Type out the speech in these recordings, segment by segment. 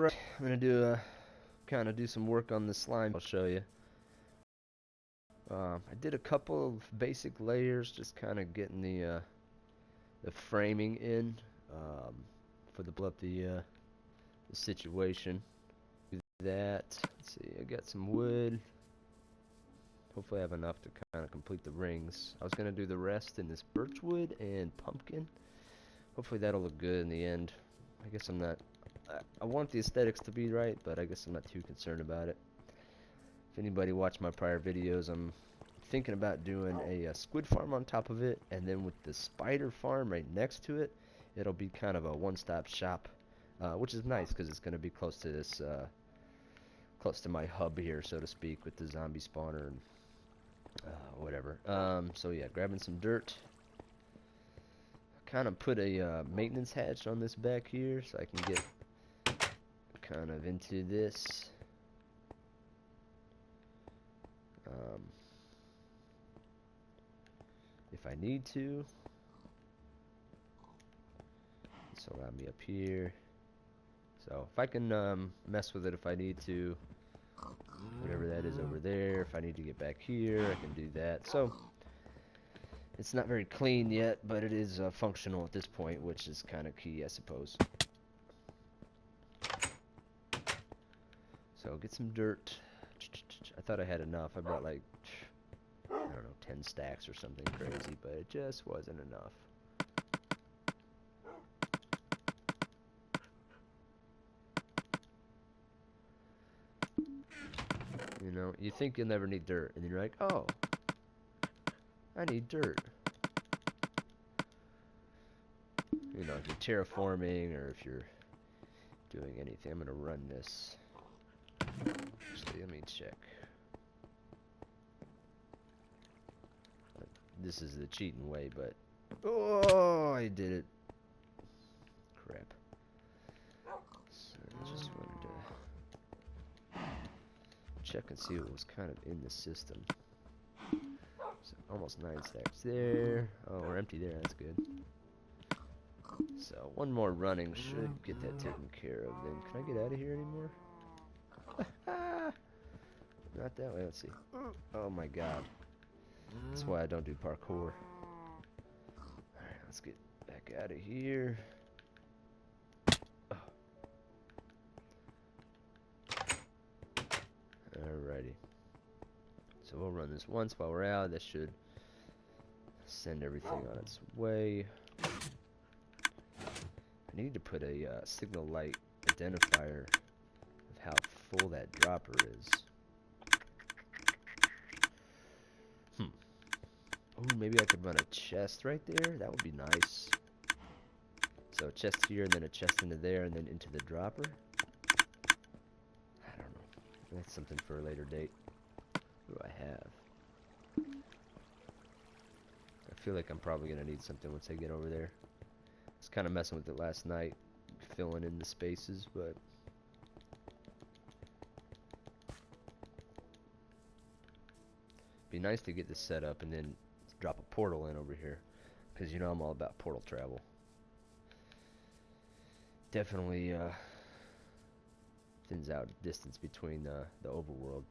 Alright, I'm gonna do kind of do some work on the slime. I'll show you. I did a couple of basic layers, just kind of getting the framing in for the situation. Do that. Let's see, I got some wood. Hopefully I have enough to kind of complete the rings. I was gonna do the rest in this birchwood and pumpkin. Hopefully that'll look good in the end. I guess I'm not. I want the aesthetics to be right, but I guess I'm not too concerned about it. If anybody watched my prior videos, I'm thinking about doing a squid farm on top of it, and then with the spider farm right next to it, it'll be kind of a one-stop shop, which is nice because it's going to be close to this, close to my hub here, so to speak, with the zombie spawner and whatever. So yeah, grabbing some dirt. Kind of put a maintenance hatch on this back here so I can get kind of into this. If I need to. This will allow me up here. So if I can mess with it if I need to, whatever that is over there. If I need to get back here, I can do that. So it's not very clean yet, but it is functional at this point, which is kind of key, I suppose. So get some dirt. I thought I had enough. I brought like, I don't know, 10 stacks or something crazy, but it just wasn't enough. You know, you think you'll never need dirt, and then you're like, oh, I need dirt. You know, if you're terraforming or if you're doing anything. I'm gonna run this. Actually, let me check. This is the cheating way, but oh, I did it. Crap. So I just wanted to check and see what was kind of in the system. So almost 9 stacks there. Oh, we're empty there. That's good. So one more running should get that taken care of. Then can I get out of here anymore? Not that way. Let's see. Oh my god. That's why I don't do parkour. Alright, let's get back out of here. Oh. Alrighty. So we'll run this once while we're out. That should send everything on its way. I need to put a signal light identifier of how full that dropper is. Ooh, maybe I could run a chest right there. That would be nice. So a chest here, and then a chest into there, and then into the dropper. I don't know. That's something for a later date. What do I have? I feel like I'm probably going to need something once I get over there. I was kind of messing with it last night, filling in the spaces, but be nice to get this set up and then drop a portal in over here, because you know I'm all about portal travel. Definitely thins out distance between the overworld.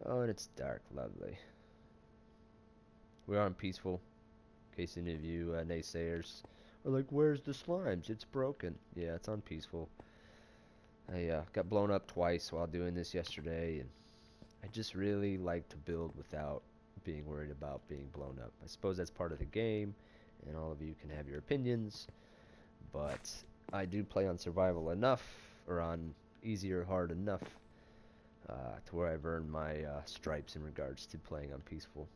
Oh, and it's dark. Lovely. We're on peaceful. In case any of you naysayers are like, where's the slimes? It's broken. Yeah, it's on peaceful. I got blown up twice while doing this yesterday, and I just really like to build without being worried about being blown up. I suppose that's part of the game, and all of you can have your opinions, but I do play on survival enough, or on easy or hard enough, to where I've earned my stripes in regards to playing on peaceful.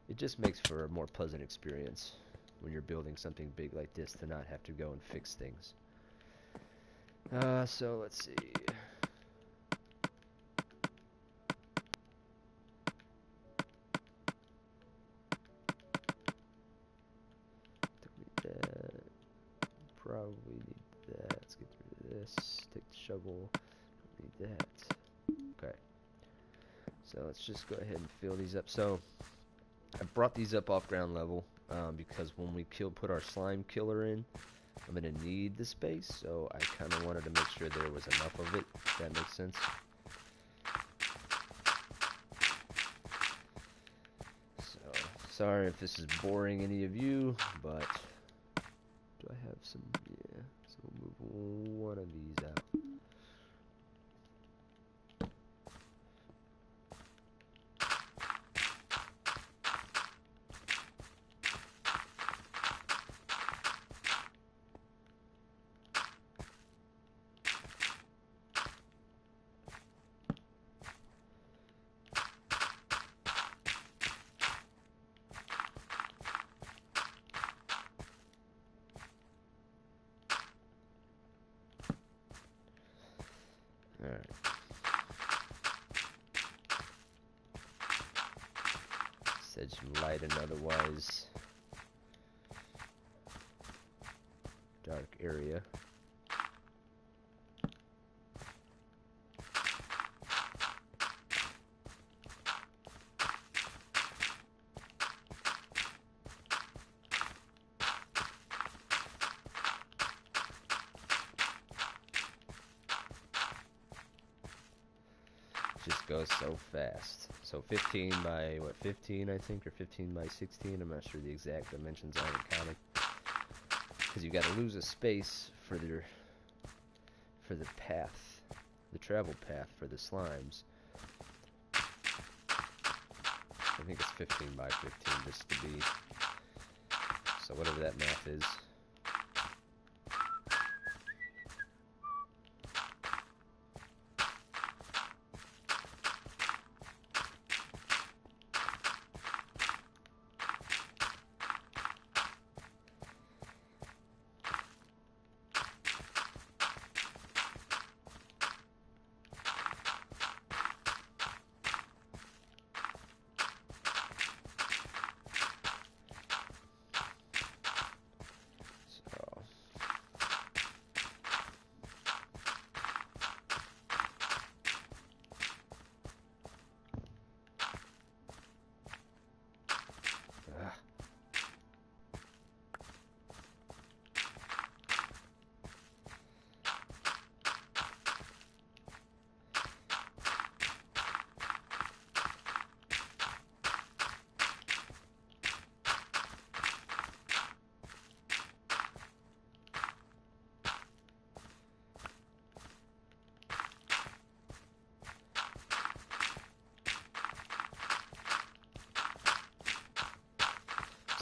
It just makes for a more pleasant experience when you're building something big like this to not have to go and fix things. So let's see. Probably need that. Let's get rid of this. Take the shovel. Need that. Okay. So let's just go ahead and fill these up. So I brought these up off ground level because when we put our slime killer in, I'm gonna need the space, so I kind of wanted to make sure there was enough of it, if that makes sense. So, sorry if this is boring any of you, but do I have some? Yeah, so we'll move one of these out. Alright. Said some light and otherwise dark area. Just goes so fast. So 15 by, what, 15 I think, or 15 by 16, I'm not sure the exact dimensions, I haven't counted. Because you gotta lose a space for the path, the travel path for the slimes. I think it's 15 by 15 just to be, so whatever that math is.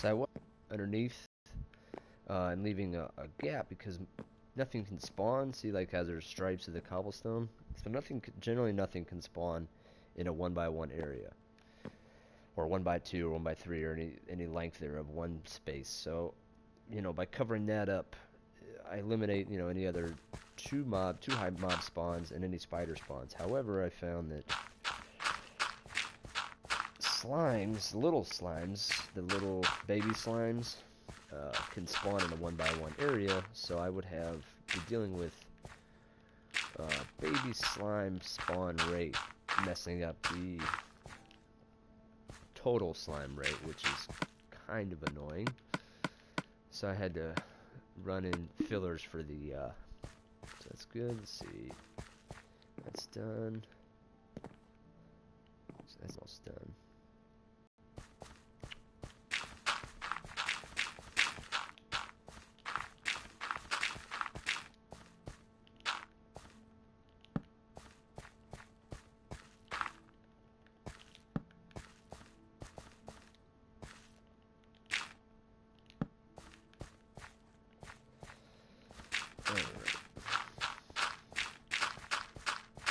So I went underneath and leaving a gap because nothing can spawn. See, like how there's stripes of the cobblestone. So generally nothing can spawn in a 1x1 area, or 1x2, or 1x3, or any length there of one space. So, by covering that up, I eliminate any other two high mob spawns and any spider spawns. However, I found that little slimes, the little baby slimes, can spawn in a 1x1 area, so I would be dealing with baby slime spawn rate messing up the total slime rate, which is kind of annoying. So I had to run in fillers for the, so that's good. Let's see, that's done. So that's almost done.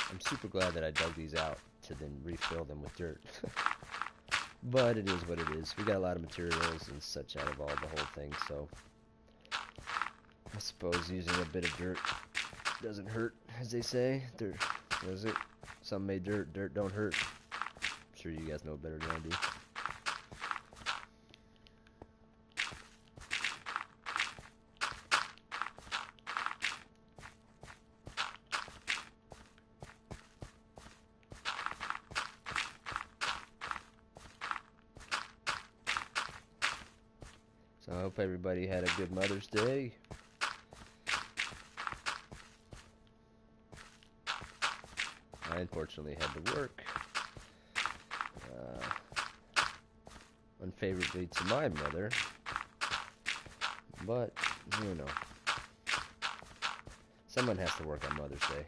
I'm super glad that I dug these out to then refill them with dirt. But it is what it is. We got a lot of materials and such out of the whole thing, so I suppose using a bit of dirt doesn't hurt, as they say. Dirt, what is it? Some made dirt, dirt don't hurt. I'm sure you guys know better than I do. So I hope everybody had a good Mother's Day. I unfortunately had to work unfavorably to my mother, but, you know, someone has to work on Mother's Day.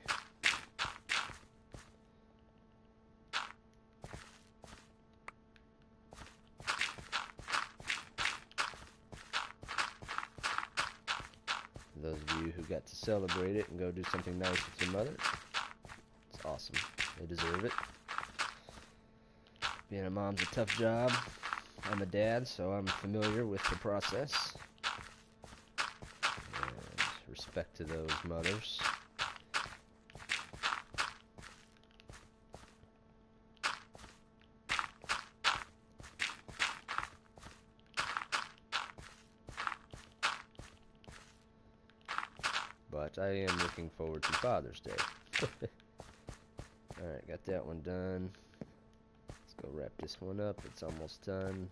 For those of you who got to celebrate it and go do something nice with your mother, it's awesome. They deserve it. Being a mom's a tough job. I'm a dad, so I'm familiar with the process. And respect to those mothers. But I am looking forward to Father's Day. Alright, got that one done. Let's go wrap this one up. It's almost done.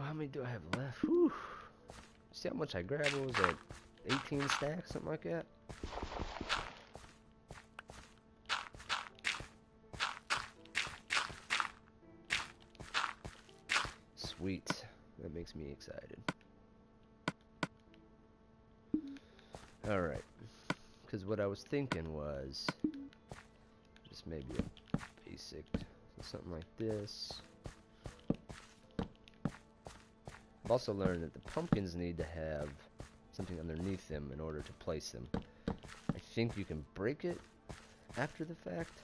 How many do I have left? Whew. See how much I grabbed? What was that? 18 stacks? Something like that? Sweet. That makes me excited. Alright. Because what I was thinking was just maybe a basic, something like this. I've also learned that the pumpkins need to have something underneath them in order to place them. I think you can break it after the fact.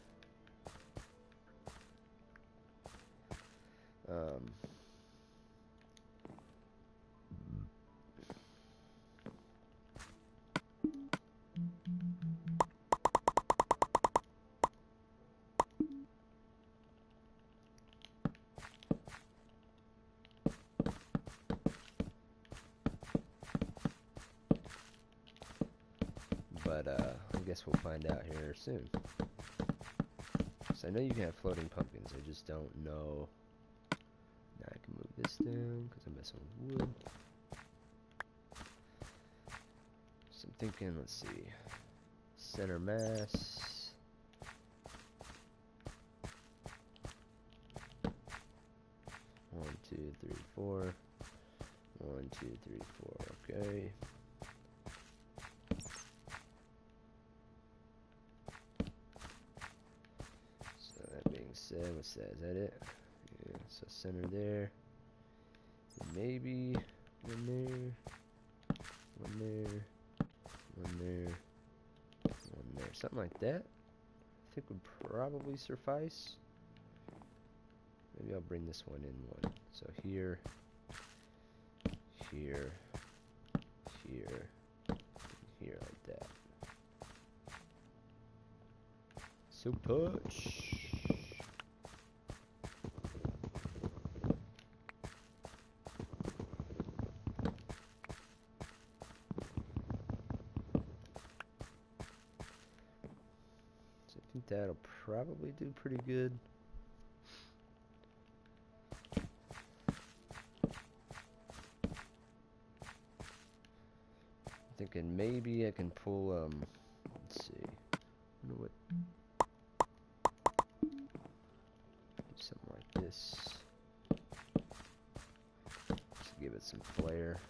But I guess we'll find out here soon. So I know you can have floating pumpkins, I just don't know. Now I can move this down because I'm messing with wood. So I'm thinking, let's see, center mass. One, two, three, four. 1, 2, 3, 4. Okay. So that being said, what's that? Is that it? Yeah. So center there. Maybe one there. One there. One there. One there. Something like that. I think would probably suffice. Maybe I'll bring this one in one. So here. Here, here, here, like that. So push. So I think that'll probably do pretty good. Thinking maybe I can pull, let's see, I wonder what, do something like this, just give it some flair.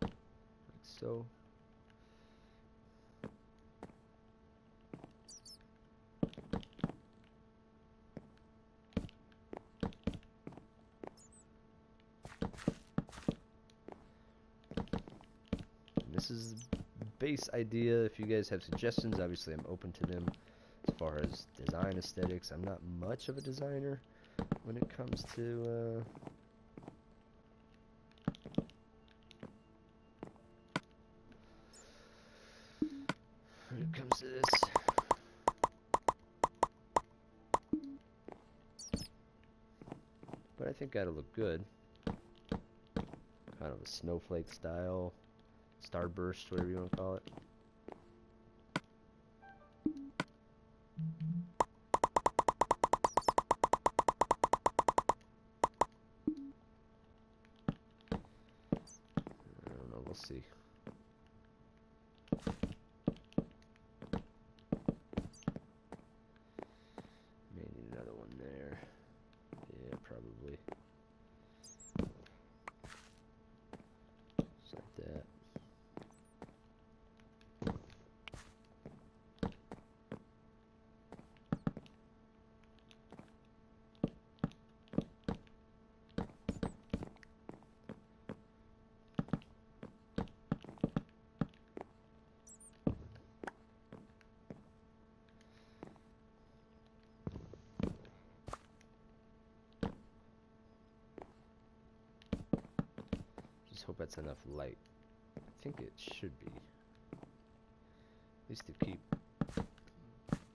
Like so. this is base idea. If you guys have suggestions, obviously I'm open to them. As far as design aesthetics, I'm not much of a designer when it comes to this. But I think that'll look good. Kind of a snowflake style, starburst, whatever you want to call it. I don't know, we'll see. May need another one there. Yeah, probably. Just like that. Just hope that's enough light. I think it should be. At least to keep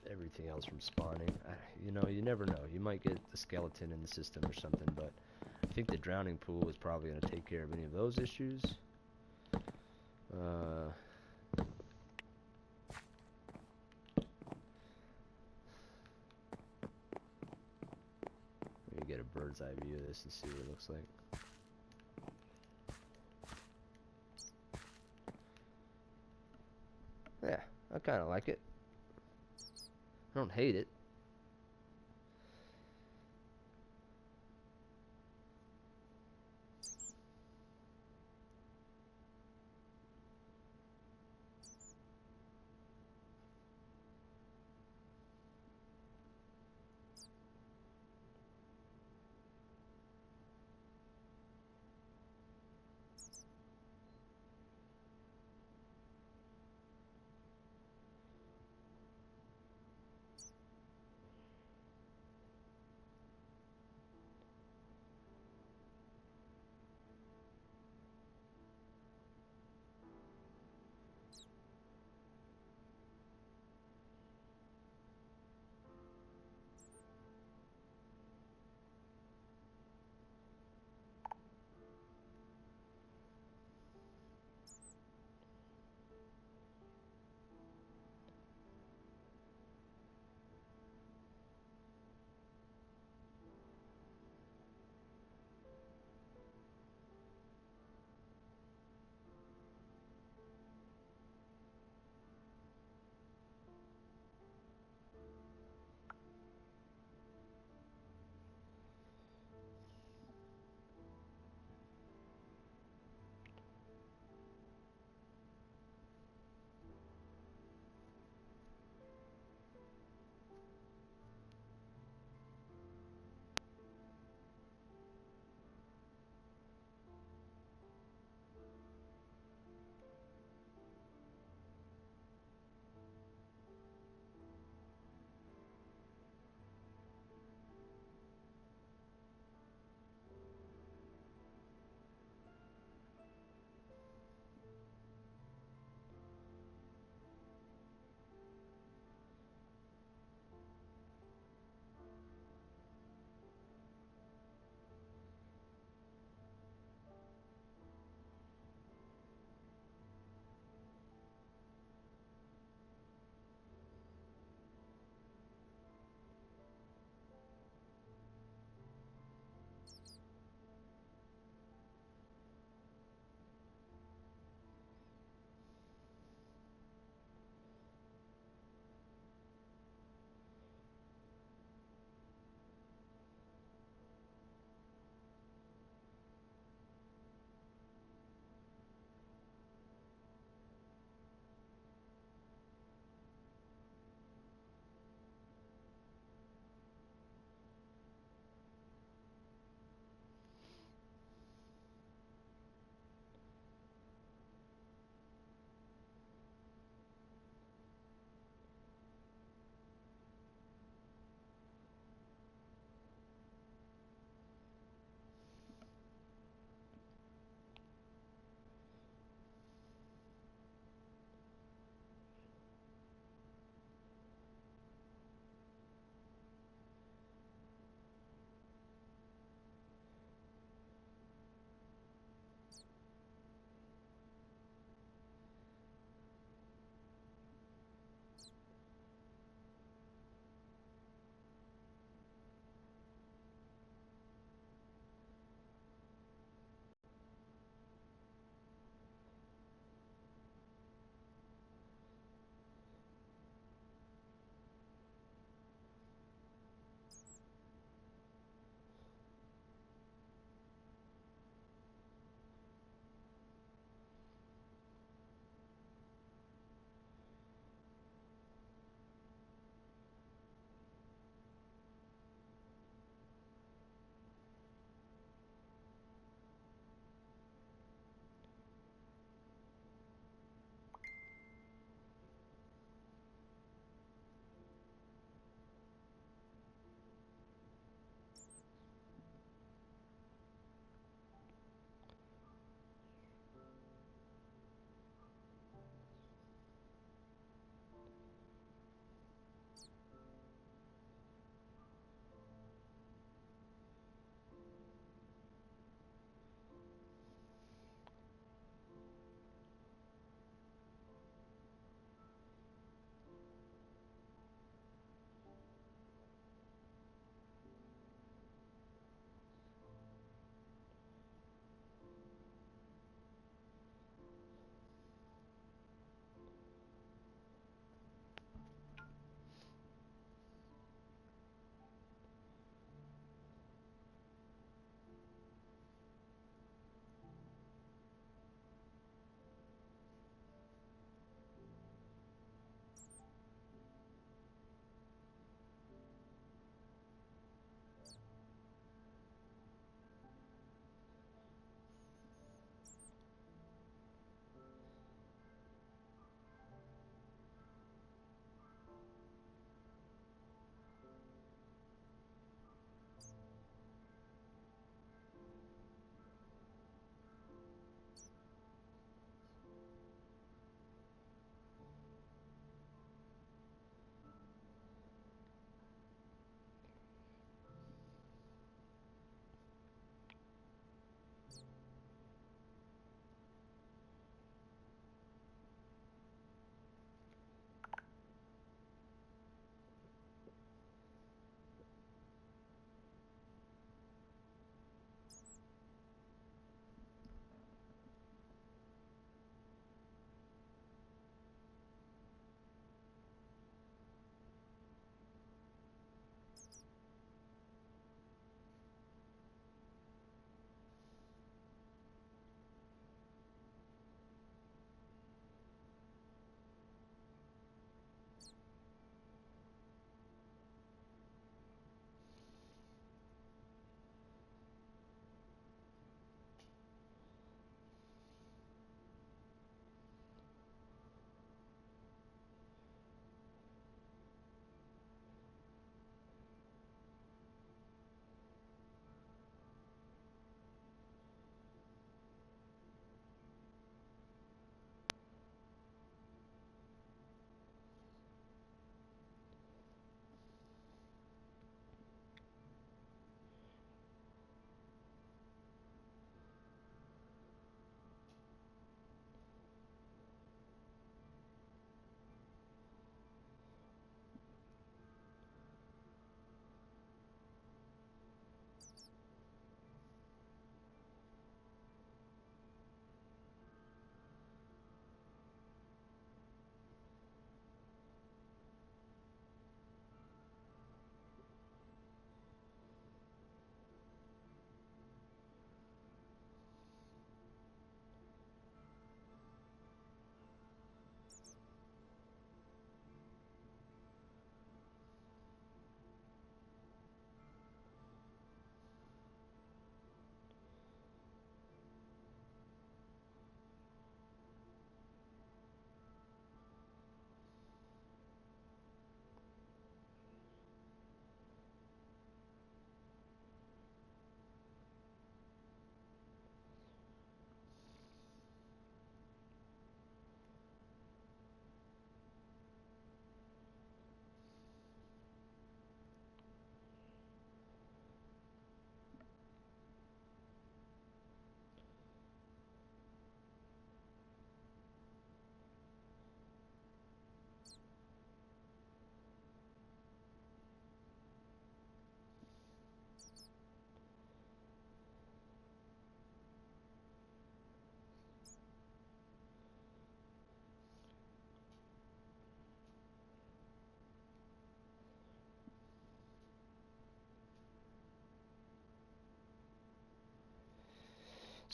everything else from spawning. You know, you never know. You might get the skeleton in the system or something, but I think the drowning pool is probably going to take care of any of those issues. Let me get a bird's eye view of this and see what it looks like. Yeah, I kind of like it. I don't hate it.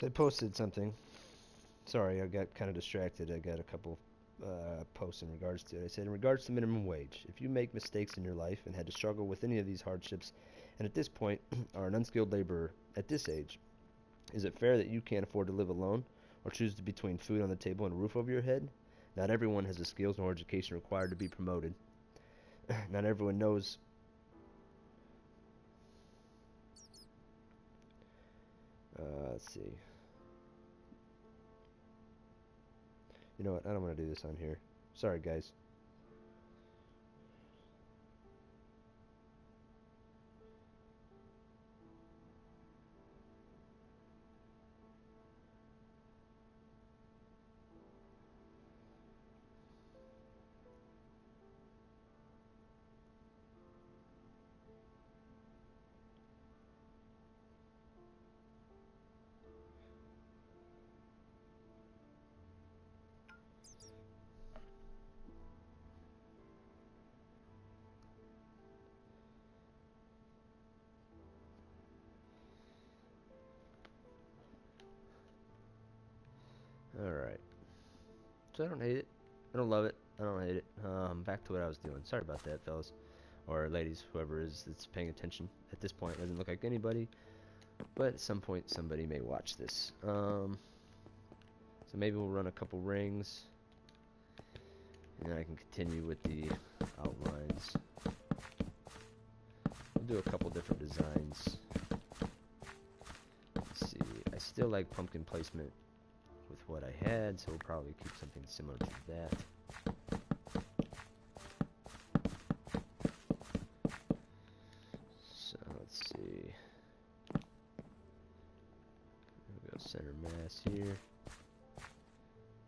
So I posted something. Sorry, I got kind of distracted. I got a couple posts in regards to it. I said, in regards to minimum wage, if you make mistakes in your life and had to struggle with any of these hardships, and at this point are an unskilled laborer at this age, is it fair that you can't afford to live alone or choose between food on the table and a roof over your head? Not everyone has the skills nor education required to be promoted. Not everyone knows. Let's see. You know what? I don't want to do this on here. Sorry, guys. Alright. So I don't hate it. I don't love it. I don't hate it. Back to what I was doing. Sorry about that, fellas. Or ladies, whoever is that's paying attention. At this point, it doesn't look like anybody. But at some point, somebody may watch this. So maybe we'll run a couple rings. And then I can continue with the outlines. We'll do a couple different designs. Let's see. I still like pumpkin placement with what I had, so we'll probably keep something similar to that. So let's see. We'll go center mass here.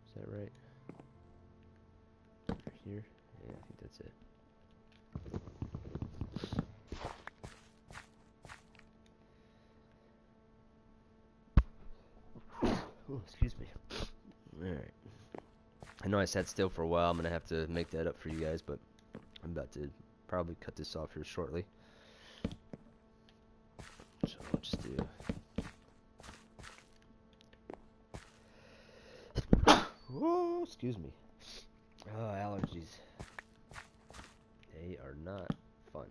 Is that right? Here? Yeah, I think that's it. Ooh, excuse me. Alright. I know I sat still for a while. I'm going to have to make that up for you guys, but I'm about to probably cut this off here shortly. So I'll just do... Whoa, excuse me. Oh, allergies. They are not fun.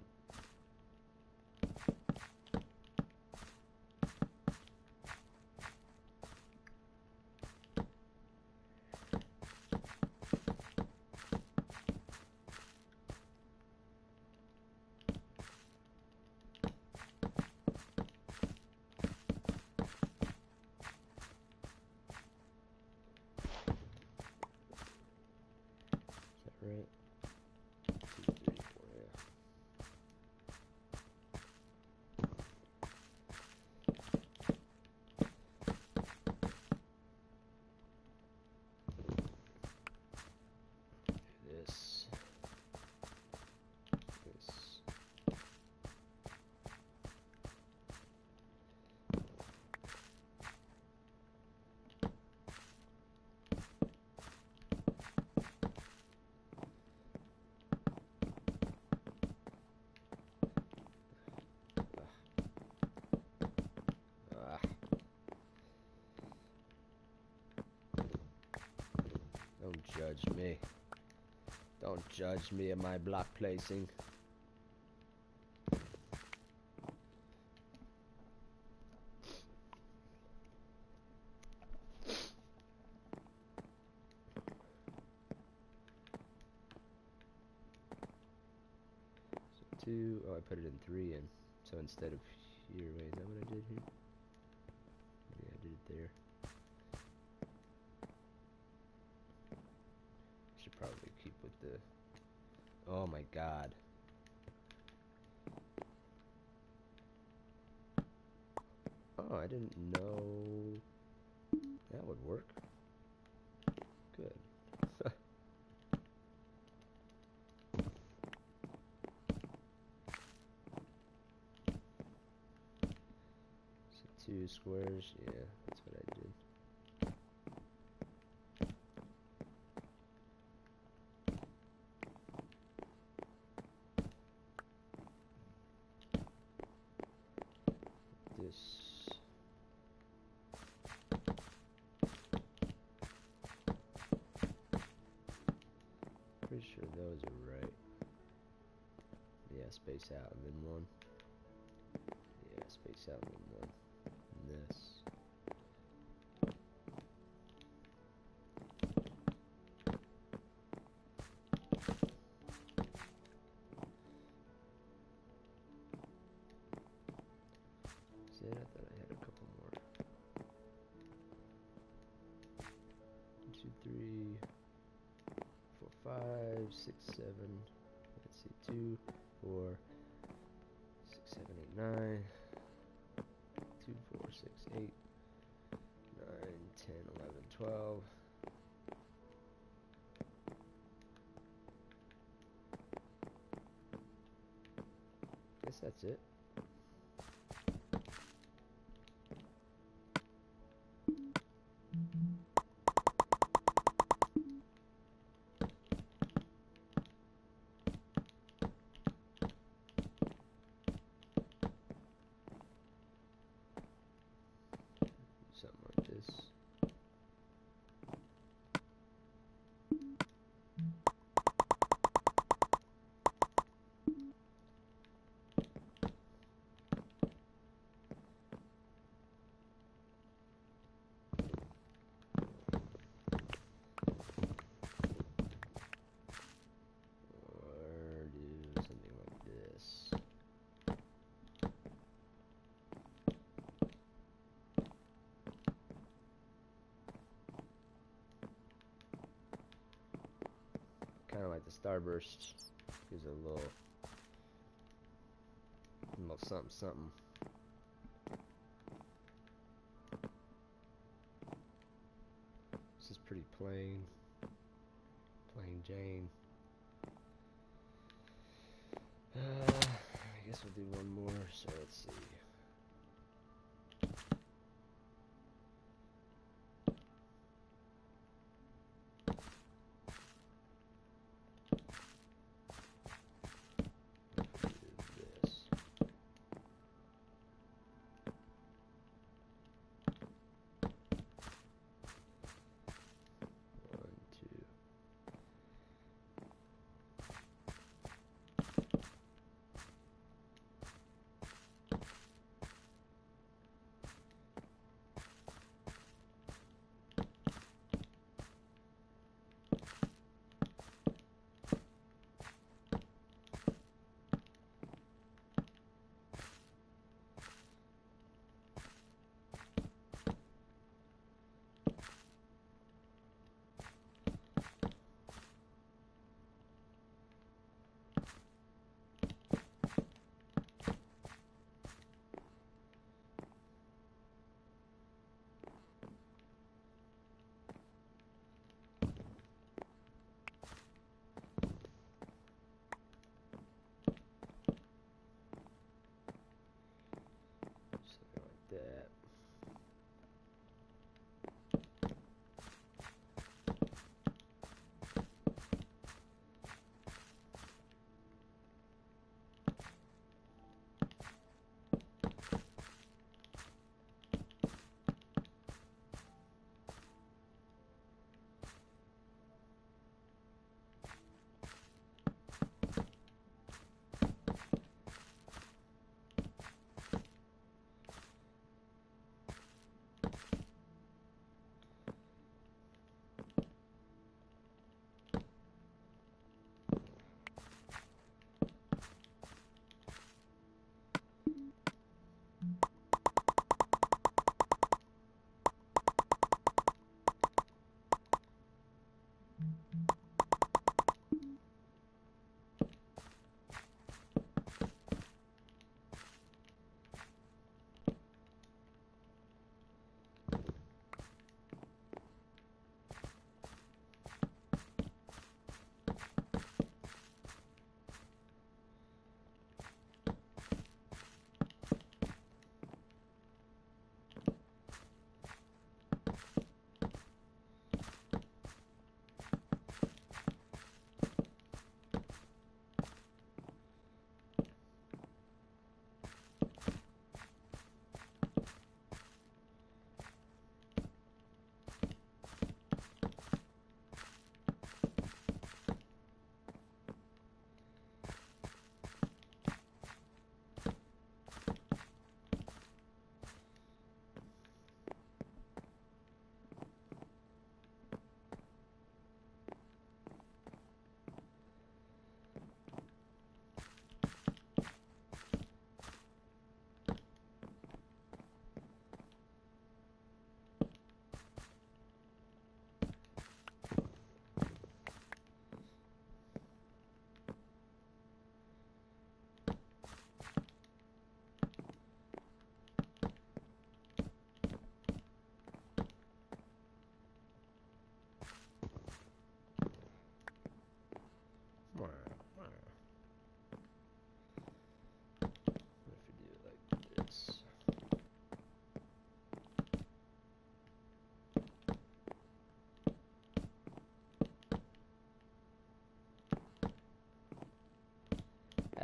Right. 2, 3, 4, yeah. This. This. Ah. Don't judge me. Don't judge me at my block placing. So 2, oh, I put it in 3 in. So instead of here, wait, is that what I did here? Yeah, I did it there. Should probably keep with the... Oh my god. Oh, I didn't know that would work. Good. So 2 squares, yeah, that's what I did. This. Was it right? Yeah, space out and then one. Yeah, space out and then one. And this. Is it? I thought I had a couple more. 1, 2, 3, 4, 5, 6, 7. Let's see, 2, 4, 6, 7, 8, 9. 2, 4, 6, 8, 9, 10, 11, 12. Guess that's it. Something like this. Or do something like this. Kind of like the starburst. Gives it a little something something. This is pretty plain Jane. I guess we'll do one more. So let's see.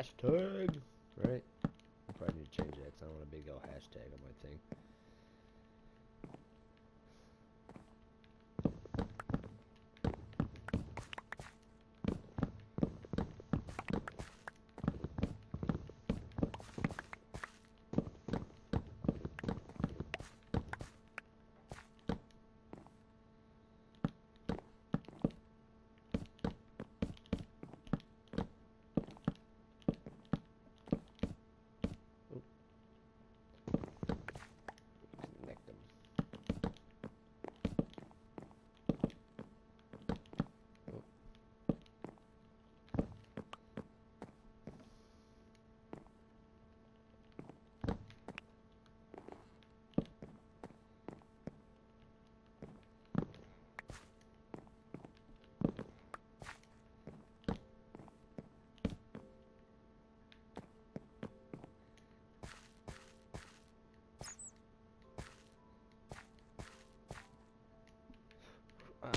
Hashtag, right? I probably need to change that because I don't want a big old hashtag on my thing. Connect them.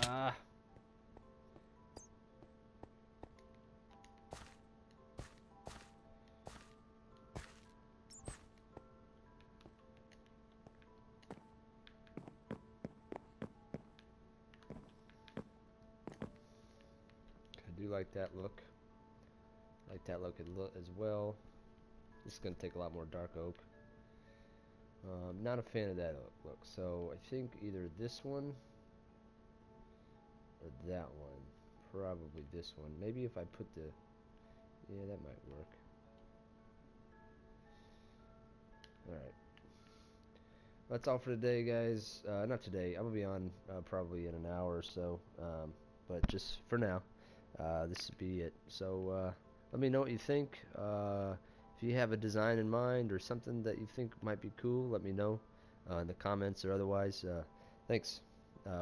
Ah. I do like that look. Like that look as well. This is going to take a lot more dark oak. Not a fan of that look. So I think either this one or that one. Probably this one. Maybe if I put the... Yeah, that might work. Alright. That's all for today, guys. Not today. I'm going to be on probably in an hour or so. But just for now, this would be it. So let me know what you think. If you have a design in mind or something that you think might be cool, let me know in the comments or otherwise. Thanks.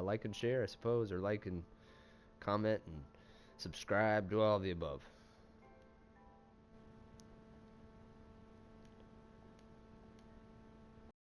Like and share, I suppose, or like and comment and subscribe, do all of the above.